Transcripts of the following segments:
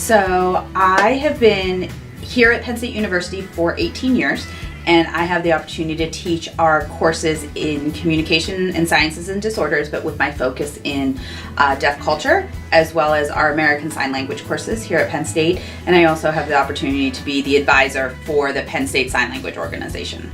So I have been here at Penn State University for 18 years, and I have the opportunity to teach our courses in communication and sciences and disorders, but with my focus in deaf culture, as well as our American Sign Language courses here at Penn State. And I also have the opportunity to be the advisor for the Penn State Sign Language organization.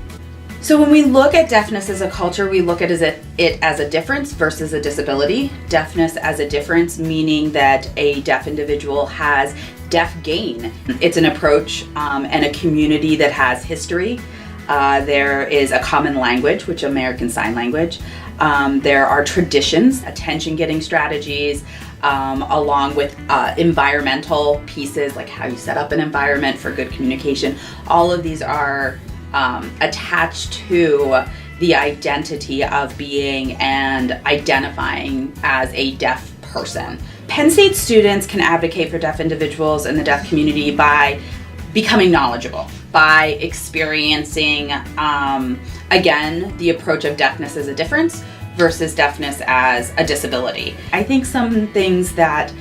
So when we look at deafness as a culture, we look at it as a difference versus a disability. Deafness as a difference, meaning that a deaf individual has deaf gain. It's an approach and a community that has history. There is a common language, which is American Sign Language. There are traditions, attention-getting strategies, along with environmental pieces, like how you set up an environment for good communication. All of these are attached to the identity of being and identifying as a deaf person. Penn State students can advocate for deaf individuals in the deaf community by becoming knowledgeable, by experiencing, again, the approach of deafness as a difference versus deafness as a disability. I think some things that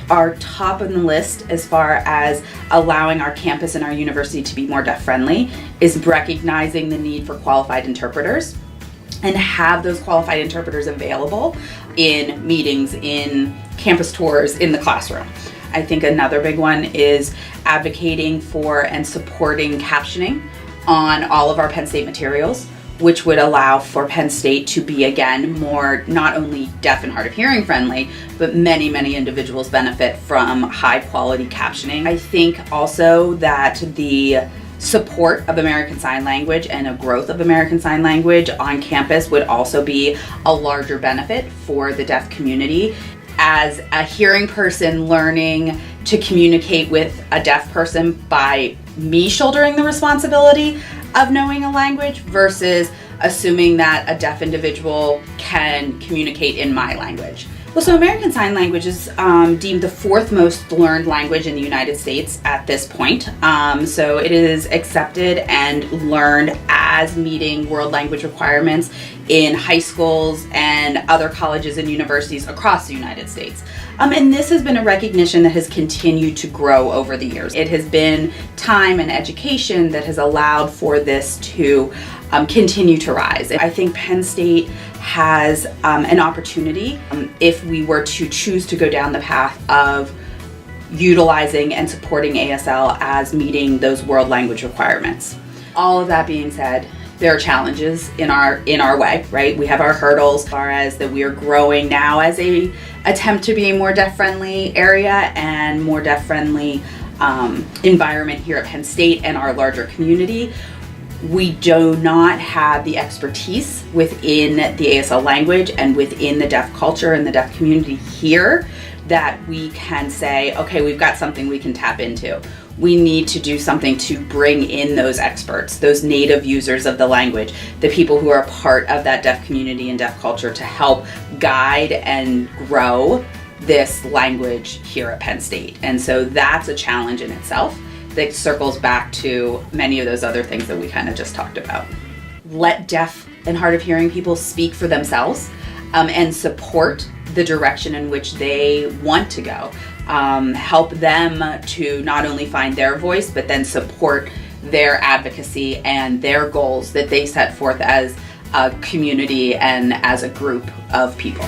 are top on the list as far as allowing our campus and our university to be more deaf friendly is recognizing the need for qualified interpreters and have those qualified interpreters available in meetings, in campus tours, in the classroom. I think another big one is advocating for and supporting captioning on all of our Penn State materials, which would allow for Penn State to be, again, more not only deaf and hard of hearing friendly, but many individuals benefit from high quality captioning. I think also that the support of American Sign Language and a growth of American Sign Language on campus would also be a larger benefit for the deaf community. As a hearing person learning to communicate with a deaf person by me shouldering the responsibility of knowing a language versus assuming that a deaf individual can communicate in my language. Well, so American Sign Language is deemed the fourth most learned language in the United States at this point. So it is accepted and learned as meeting world language requirements in high schools and other colleges and universities across the United States. And this has been a recognition that has continued to grow over the years. It has been time and education that has allowed for this to continue to rise. I think Penn State has an opportunity if we were to choose to go down the path of utilizing and supporting ASL as meeting those world language requirements. All of that being said, there are challenges in our way, right? We have our hurdles as far as that we are growing now as a attempt to be a more deaf-friendly area and more deaf-friendly environment here at Penn State and our larger community. We do not have the expertise within the ASL language and within the deaf culture and the deaf community here that we can say, okay, we've got something we can tap into. We need to do something to bring in those experts, those native users of the language, the people who are part of that deaf community and deaf culture to help guide and grow this language here at Penn State. And so that's a challenge in itself that circles back to many of those other things that we kind of just talked about. Let deaf and hard of hearing people speak for themselves and support the direction in which they want to go. Help them to not only find their voice, but then support their advocacy and their goals that they set forth as a community and as a group of people.